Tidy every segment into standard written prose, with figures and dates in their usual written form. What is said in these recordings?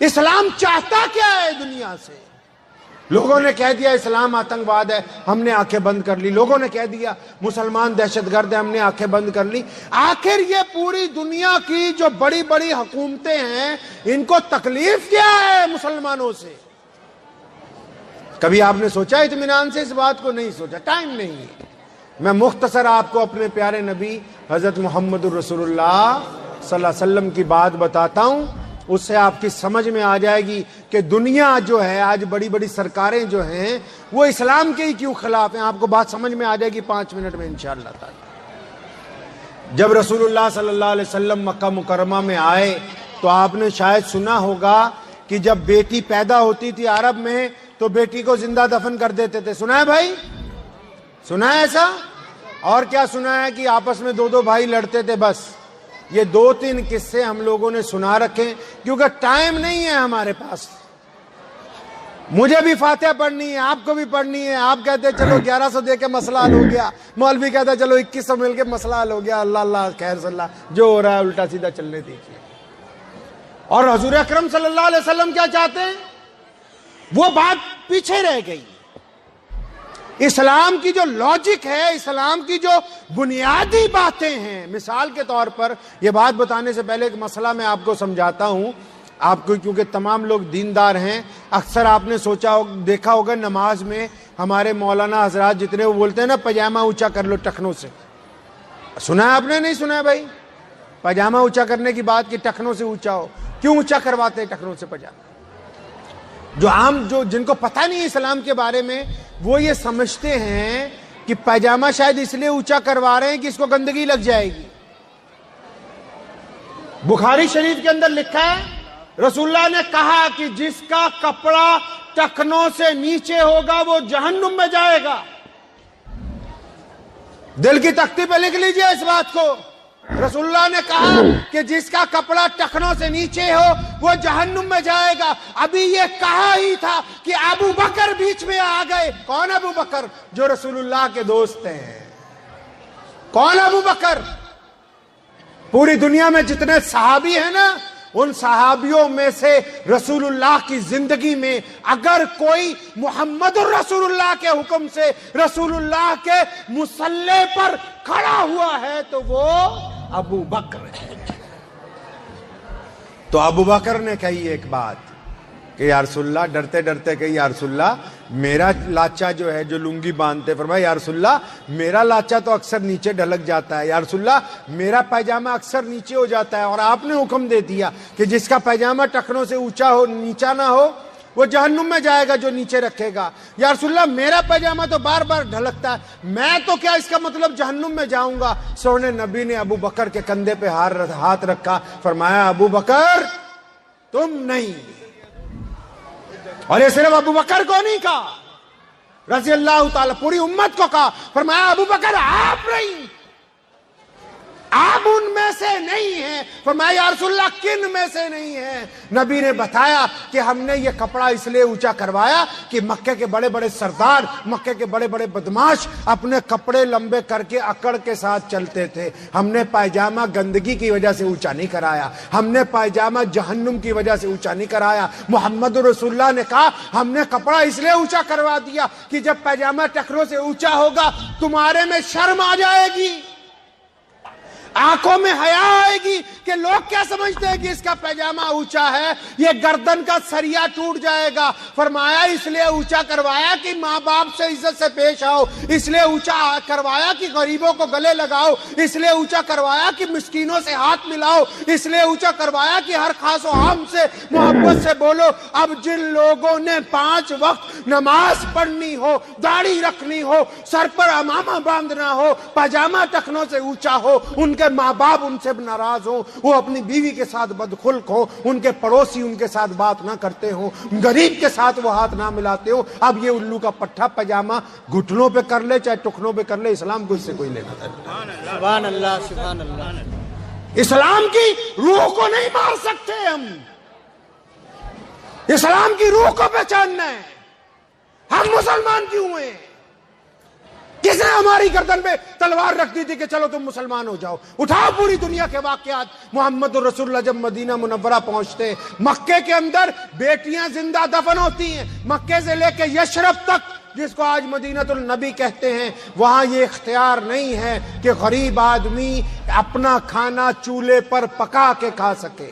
اسلام چاہتا کیا ہے دنیا سے؟ لوگوں نے کہہ دیا اسلام آتنکواد ہے، ہم نے آنکھیں بند کر لی. لوگوں نے کہہ دیا مسلمان دہشت گرد ہیں، ہم نے آنکھیں بند کر لی. آخر یہ پوری دنیا کی جو بڑی بڑی حکومتیں ہیں، ان کو تکلیف کیا ہے مسلمانوں سے؟ کبھی آپ نے سوچا اطمینان سے اس بات کو؟ نہیں سوچا، ٹائم نہیں ہے. میں مختصر آپ کو اپنے پیارے نبی حضرت محمد الرسول اللہ صلی اللہ علیہ وسلم کی بات بتاتا ہوں، اس سے آپ کی سمجھ میں آ جائے گی کہ دنیا جو ہے آج بڑی بڑی سرکاریں جو ہیں وہ اسلام کے ہی کیوں خلاف ہیں. آپ کو بات سمجھ میں آ جائے گی 5 منٹ میں انشاءاللہ تعالی. جب رسول اللہ صلی اللہ علیہ وسلم مکہ مکرمہ میں آئے تو آپ نے شاید سنا ہوگا کہ جب بیٹی پیدا ہوتی تھی عرب میں تو بیٹی کو زندہ دفن کر دیتے تھے. سنا ہے بھائی؟ سنا ہے ایسا؟ اور کیا سنا ہے کہ آپس میں 2 بھائی لڑتے تھے. بس یہ 2-3 قصے ہم لوگوں نے سنا رکھے کیونکہ ٹائم نہیں ہے ہمارے پاس. مجھے بھی فاتحہ پڑھنی ہے، آپ کو بھی پڑھنی ہے. آپ کہتے ہیں چلو 1100 دے کے مسئلہ حل ہو گیا، مولوی کہتا ہے چلو 2100 مل کے مسئلہ حل ہو گیا. اللہ اللہ خیر صلی اللہ، جو ہو رہا ہے الٹا سیدھا چلنے دیجیے. اور حضور اکرم صلی اللہ علیہ وسلم کیا چاہتے ہیں؟ وہ بات پیچھے رہ گئی. اسلام کی جو لاجک ہے، اسلام کی جو بنیادی باتیں ہیں، مثال کے طور پر یہ بات بتانے سے پہلے ایک مسئلہ میں آپ کو سمجھاتا ہوں. آپ کو کیونکہ تمام لوگ دیندار ہیں، اکثر آپ نے سوچا دیکھا ہوگا نماز میں ہمارے مولانا حضرات جتنے وہ بولتے ہیں نا پاجامہ اونچا کر لو ٹخنوں سے. سنا ہے آپ نے؟ نہیں سنا ہے بھائی؟ پاجامہ اونچا کرنے کی بات کہ ٹخنوں سے اونچا ہو. کیوں اونچا کرواتے ہیں ٹخنوں سے پاجامہ؟ جو عام جن کو پتہ نہیں اسلام کے بارے میں، وہ یہ سمجھتے ہیں کہ پاجامہ شاید اس لیے اونچا کروا رہے ہیں کہ اس کو گندگی لگ جائے گی. بخاری شریف کے اندر لکھا ہے رسول اللہ نے کہا کہ جس کا کپڑا ٹخنوں سے نیچے ہوگا وہ جہنم میں جائے گا. دل کی تختی پہ لکھ لیجئے اس بات کو. رسول اللہ نے کہا کہ جس کا کپڑا ٹخنوں سے نیچے ہو وہ جہنم میں جائے گا. ابھی یہ کہا ہی تھا کہ ابو بکر بیچ میں آ گئے. کون ابو بکر؟ جو رسول اللہ کے دوست ہیں. کون ابو بکر؟ پوری دنیا میں جتنے صحابی ہیں نا، ان صحابیوں میں سے رسول اللہ کی زندگی میں اگر کوئی محمد الرسول اللہ کے حکم سے رسول اللہ کے مصلی پر کھڑا ہوا ہے تو وہ ابو بکر ہے. تو ابو بکر نے کہی ایک بات کہ یا رسول اللہ، ڈرتے ڈرتے کہی یا رسول اللہ میرا لاچا جو ہے جو لنگی باندھتے، فرمایا یا رسول اللہ میرا لاچا تو اکثر نیچے ڈھلک جاتا ہے، یا رسول اللہ میرا پیجامہ اکثر نیچے ہو جاتا ہے، اور آپ نے حکم دے دیا کہ جس کا پیجامہ ٹخنوں سے اونچا ہو نیچا نہ ہو وہ جہنم میں جائے گا جو نیچے رکھے گا. یا رسول اللہ میرا پیجامہ تو بار بار ڈھلکتا ہے، میں تو کیا اس کا مطلب جہنم میں جاؤں گا؟ سونے نبی نے ابو بکر کے کندھے پہ ہاتھ رکھا، فرمایا ابو بکر تم نہیں. اور یہ صرف ابو بکر کو نہیں کہا، رضی اللہ تعالی پوری امت کو کہا. فرمایا ابو بکر آپ نہیں، آپ ان میں سے نہیں ہیں. فرمایا یا رسول اللہ کن میں سے نہیں ہیں؟ نبی نے بتایا کہ ہم نے یہ کپڑا اس لیے اونچا کروایا کہ مکے کے بڑے بڑے سردار، مکے کے بڑے بڑے بدماش اپنے کپڑے لمبے کر کے اکڑ کے ساتھ چلتے تھے. ہم نے پائجامہ گندگی کی وجہ سے اونچا نہیں کرایا، ہم نے پائجامہ جہنم کی وجہ سے اونچا نہیں کرایا. محمد رسول اللہ نے کہا ہم نے کپڑا اس لیے اونچا کروا دیا کہ جب پائجامہ ٹخنوں سے اونچا ہوگا تمہارے میں شرم آ جائے گی، آنکھوں میں حیا آئے گی کہ لوگ کیا سمجھتے ہیں کہ اس کا پیجامہ اونچا ہے، یہ گردن کا سریا ٹوٹ جائے گا. فرمایا اس لیے اونچا کروایا کہ ماں باپ سے عزت سے پیش آؤ، اس لیے اونچا کروایا کہ غریبوں کو گلے لگاؤ، اس لیے اونچا کروایا کہ مسکینوں سے ہاتھ ملاؤ، اس لیے اونچا کروایا کہ ہر خاص و عام سے محبت سے بولو. اب جن لوگوں نے 5 وقت نماز پڑھنی ہو، داڑھی رکھنی ہو، سر پر عمامہ باندھنا ہو، پاجامہ ٹخنوں سے اونچا ہو، ان کے ماں باپ ان سے ناراض ہوں، وہ اپنی بیوی کے ساتھ بدخلق ہوں، ان کے پڑوسی ان کے ساتھ بات نہ کرتے ہوں، غریب کے ساتھ وہ ہاتھ نہ ملاتے ہوں، اب یہ الو کا پٹھا پاجامہ گھٹنوں پہ کر لے چاہے ٹخنوں پہ کر لے، اسلام کو اس سے کوئی لینا دینا. سبحان اللہ سبحان اللہ. اسلام کی روح کو نہیں مار سکتے ہم، اسلام کی روح کو پہچاننا ہے. ہم مسلمان کیوں ہیں؟ کس نے ہماری گردن پہ تلوار رکھ دی تھی کہ چلو تم مسلمان ہو جاؤ؟ اٹھاؤ پوری دنیا کے واقعات۔ محمد الرسول اللہ جب مدینہ منورہ پہنچتے، مکے کے اندر بیٹیاں زندہ دفن ہوتی ہیں، مکے سے لے کے یشرب تک جس کو آج مدینۃ النبی کہتے ہیں، وہاں یہ اختیار نہیں ہے کہ غریب آدمی اپنا کھانا چولہے پر پکا کے کھا سکے۔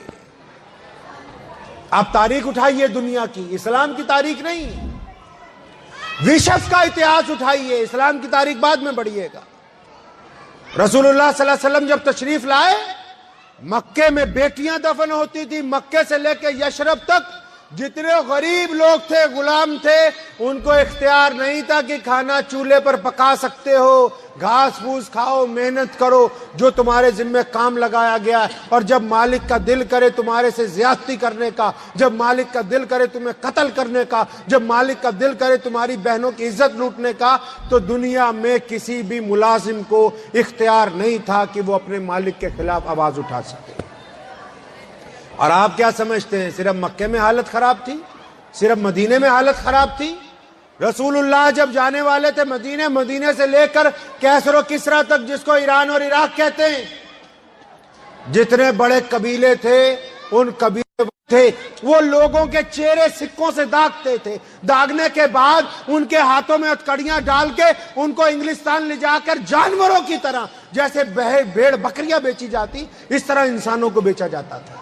آپ تاریخ اٹھائیے دنیا کی، اسلام کی تاریخ نہیں، وشف کا اتہاس اٹھائیے، اسلام کی تاریخ بعد میں بڑھیے گا۔ رسول اللہ صلی اللہ علیہ وسلم جب تشریف لائے، مکے میں بیٹیاں دفن ہوتی تھی، مکے سے لے کے یشرب تک جتنے غریب لوگ تھے، غلام تھے، ان کو اختیار نہیں تھا کہ کھانا چولہے پر پکا سکتے ہو، گھاس پھوس کھاؤ، محنت کرو، جو تمہارے ذمہ کام لگایا گیا ہے۔ اور جب مالک کا دل کرے تمہارے سے زیادتی کرنے کا، جب مالک کا دل کرے تمہیں قتل کرنے کا، جب مالک کا دل کرے تمہاری بہنوں کی عزت لوٹنے کا، تو دنیا میں کسی بھی ملازم کو اختیار نہیں تھا کہ وہ اپنے مالک کے خلاف آواز اٹھا سکے۔ اور آپ کیا سمجھتے ہیں صرف مکے میں حالت خراب تھی؟ صرف مدینے میں حالت خراب تھی؟ رسول اللہ جب جانے والے تھے مدینے سے لے کر کیسر و کسرا تک، جس کو ایران اور عراق کہتے ہیں، جتنے بڑے قبیلے تھے، ان قبیلے تھے وہ لوگوں کے چہرے سکوں سے داغتے تھے، داغنے کے بعد ان کے ہاتھوں میں ہتھکڑیاں ڈال کے ان کو انگلستان لے جا کر جانوروں کی طرح، جیسے بھیڑ بکریاں بیچی جاتی، اس طرح انسانوں کو بیچا جاتا تھا۔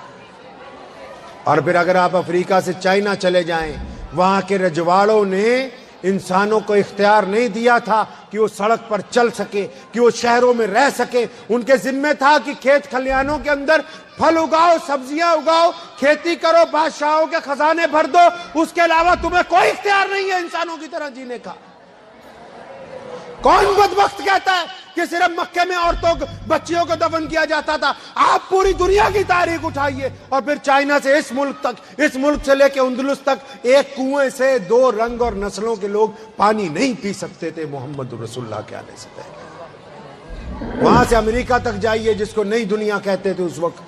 اور پھر اگر آپ افریقہ سے چائنا چلے جائیں، وہاں کے رجواڑوں نے انسانوں کو اختیار نہیں دیا تھا کہ وہ سڑک پر چل سکے، کہ وہ شہروں میں رہ سکے۔ ان کے ذمہ تھا کہ کھیت کھلیانوں کے اندر پھل اگاؤ، سبزیاں اگاؤ، کھیتی کرو، بادشاہوں کے خزانے بھر دو، اس کے علاوہ تمہیں کوئی اختیار نہیں ہے انسانوں کی طرح جینے کا۔ کون بدبخت کہتا ہے کہ صرف مکے میں عورتوں بچیوں کو دفن کیا جاتا تھا؟ آپ پوری دنیا کی تاریخ اٹھائیے، اور پھر چائنا سے اس ملک تک، اس ملک سے لے کے اندلس تک، ایک کنویں سے 2 رنگ اور نسلوں کے لوگ پانی نہیں پی سکتے تھے محمد رسول اللہ کے آنے سے پہلے۔ وہاں سے امریکہ تک جائیے، جس کو نئی دنیا کہتے تھے اس وقت،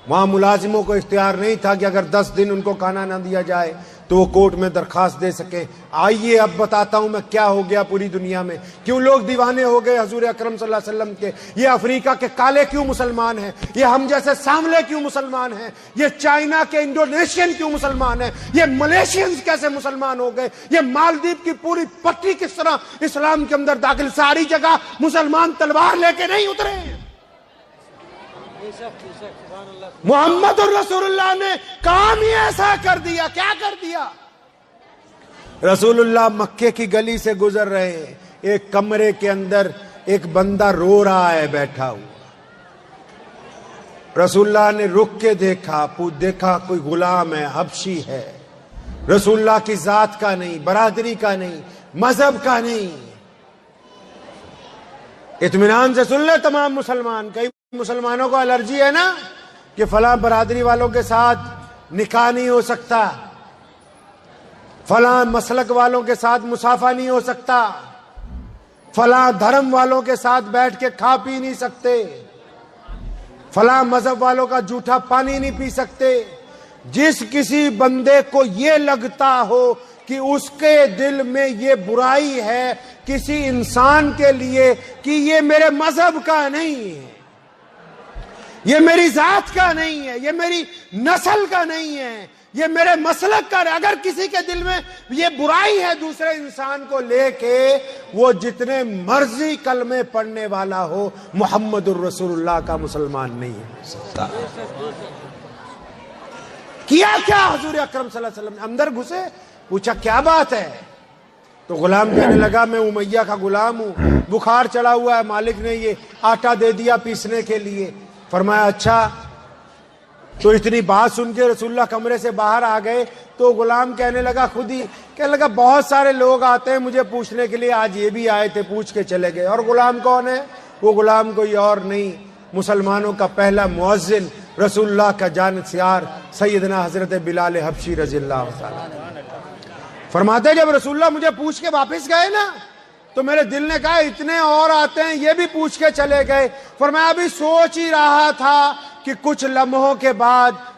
وہاں ملازموں کو اختیار نہیں تھا کہ اگر 10 دن ان کو کھانا نہ دیا جائے تو وہ کورٹ میں درخواست دے سکیں۔ آئیے اب بتاتا ہوں میں کیا ہو گیا پوری دنیا میں، کیوں لوگ دیوانے ہو گئے حضور اکرم صلی اللہ علیہ وسلم کے۔ یہ افریقہ کے کالے کیوں مسلمان ہیں، یہ ہم جیسے سانولے کیوں مسلمان ہیں، یہ چائنا کے انڈونیشین کیوں مسلمان ہیں، یہ ملیشینز کیسے مسلمان ہو گئے، یہ مالدیپ کی پوری پٹی کس طرح اسلام کے اندر داخل۔ ساری جگہ مسلمان تلوار لے کے نہیں اترے ہیں، محمد الرسول اللہ نے کام ہی ایسا کر دیا۔ کیا کر دیا؟ رسول اللہ مکے کی گلی سے گزر رہے ہیں، ایک کمرے کے اندر ایک بندہ رو رہا ہے بیٹھا ہوا۔ رسول اللہ نے رک کے دیکھا کوئی غلام ہے، حبشی ہے، رسول اللہ کی ذات کا نہیں، برادری کا نہیں، مذہب کا نہیں۔ اطمینان سے سن لے تمام مسلمان، کئی مسلمانوں کو الرجی ہے نا کہ فلاں برادری والوں کے ساتھ نکاح نہیں ہو سکتا، فلاں مسلک والوں کے ساتھ مصافحہ نہیں ہو سکتا، فلاں دھرم والوں کے ساتھ بیٹھ کے کھا پی نہیں سکتے، فلاں مذہب والوں کا جھوٹا پانی نہیں پی سکتے۔ جس کسی بندے کو یہ لگتا ہو کہ اس کے دل میں یہ برائی ہے کسی انسان کے لیے کہ یہ میرے مذہب کا نہیں ہے، یہ میری ذات کا نہیں ہے، یہ میری نسل کا نہیں ہے، یہ میرے مسلک کا، اگر کسی کے دل میں یہ برائی ہے دوسرے انسان کو لے کے، وہ جتنے مرضی کلمے پڑھنے والا ہو، محمد الرسول اللہ کا مسلمان نہیں ہو سکتا۔ کیا حضور اکرم صلی اللہ علیہ وسلم اندر گھسے، پوچھا کیا بات ہے؟ تو غلام کہنے لگا میں امیہ کا غلام ہوں، بخار چڑھا ہوا ہے، مالک نے یہ آٹا دے دیا پیسنے کے لیے۔ فرمایا اچھا، تو اتنی بات سن کے رسول اللہ کمرے سے باہر آ گئے تو غلام کہنے لگا خود ہی، کہنے لگا بہت سارے لوگ آتے ہیں مجھے پوچھنے کے لیے، آج یہ بھی آئے تھے، پوچھ کے چلے گئے۔ اور غلام کون ہے؟ وہ غلام کوئی اور نہیں، مسلمانوں کا پہلا مؤذن، رسول اللہ کا جانشیار سیدنا حضرت بلال حبشی رضی اللہ تعالیٰ۔ فرماتے جب رسول اللہ مجھے پوچھ کے واپس گئے نا تو میرے دل نے کہا اتنے اور آتے ہیں، یہ بھی پوچھ کے چلے گئے۔ فرمایا ابھی سوچ ہی رہا تھا کہ کچھ لمحوں کے بعد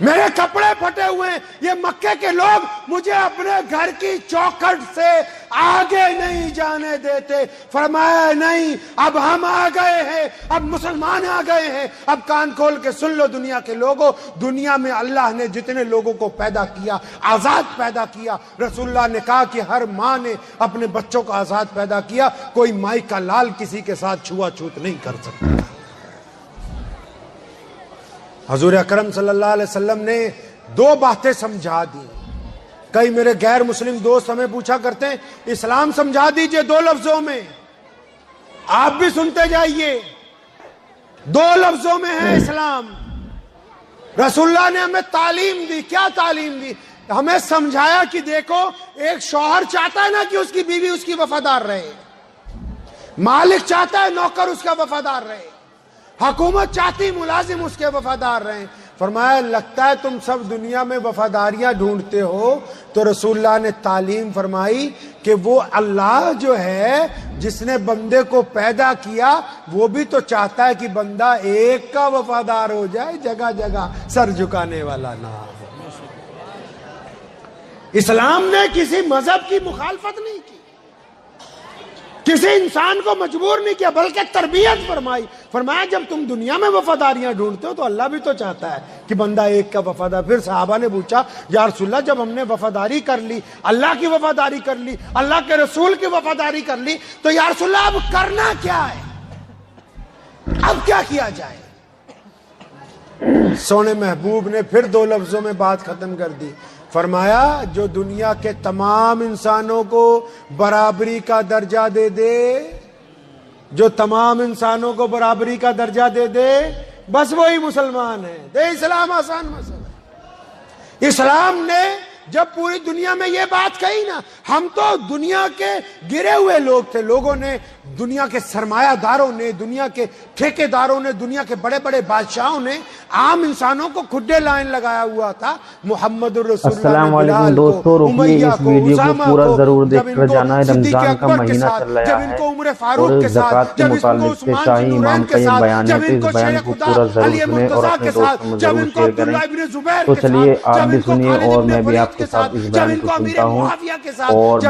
میرے کپڑے پھٹے ہوئے ہیں، یہ مکے کے لوگ مجھے اپنے گھر کی چوکھٹ سے آگے نہیں جانے دیتے۔ فرمایا نہیں، اب ہم آ گئے ہیں، اب مسلمان آ گئے ہیں۔ اب کان کھول کے سن لو دنیا کے لوگوں، دنیا میں اللہ نے جتنے لوگوں کو پیدا کیا، آزاد پیدا کیا، رسول اللہ نے کہا کہ ہر ماں نے اپنے بچوں کو آزاد پیدا کیا، کوئی مائی کا لال کسی کے ساتھ چھوا چھوت نہیں کر سکتا۔ حضور اکرم صلی اللہ علیہ وسلم نے دو باتیں سمجھا دی۔ کئی میرے غیر مسلم دوست ہمیں پوچھا کرتے ہیں اسلام سمجھا دیجئے دو لفظوں میں، آپ بھی سنتے جائیے، دو لفظوں میں ہے اسلام۔ رسول اللہ نے ہمیں تعلیم دی، کیا تعلیم دی؟ ہمیں سمجھایا کہ دیکھو ایک شوہر چاہتا ہے نا کہ اس کی بیوی اس کی وفادار رہے، مالک چاہتا ہے نوکر اس کا وفادار رہے، حکومت چاہتی ملازم اس کے وفادار رہیں۔ فرمایا لگتا ہے تم سب دنیا میں وفاداریاں ڈھونڈتے ہو، تو رسول اللہ نے تعلیم فرمائی کہ وہ اللہ جو ہے جس نے بندے کو پیدا کیا وہ بھی تو چاہتا ہے کہ بندہ ایک کا وفادار ہو جائے، جگہ جگہ سر جھکانے والا نہ ہو۔ اسلام نے کسی مذہب کی مخالفت نہیں کی، کسی انسان کو مجبور نہیں کیا، بلکہ تربیت فرمائی۔ فرمایا جب تم دنیا میں وفاداریاں ڈھونڈتے ہو تو اللہ بھی تو چاہتا ہے کہ بندہ ایک کا وفادار۔ پھر صحابہ نے پوچھا یا رسول اللہ جب ہم نے وفاداری کر لی، اللہ کی وفاداری کر لی، اللہ کے رسول کی وفاداری کر لی، تو یا رسول اللہ اب کرنا کیا ہے، اب کیا کیا جائے؟ سونے محبوب نے پھر دو لفظوں میں بات ختم کر دی۔ فرمایا جو دنیا کے تمام انسانوں کو برابری کا درجہ دے دے، جو تمام انسانوں کو برابری کا درجہ دے دے، بس وہی مسلمان ہے۔ دے اسلام آسان مسئلہ۔ اسلام نے جب پوری دنیا میں یہ بات کہی نا، ہم تو دنیا کے گرے ہوئے لوگ تھے، لوگوں نے، دنیا کے سرمایہ داروں نے، دنیا کے ٹھیکے داروں نے، دنیا کے بڑے بڑے بادشاہوں نے عام انسانوں کو کھڈے لائن لگایا ہوا تھا۔ محمد الرسول السلام علیکم دوستو، رکیے اس ویڈیو کو پورا ضرور دیکھ کر جانا ہے۔ رمضان کا مہینہ چل رہا ہے اور زکوٰۃ کے متعلق کے شاہی امام کا یہ بیان ہے، تو اس بیان کو پورا ضرور سنیں اور اپنے دوستوں میں ضرور شیئر کریں۔ تو چلیے آپ بھی سنیے اور میں بھی آپ کے ساتھ اس بیان کو سنتا ہوں۔ اور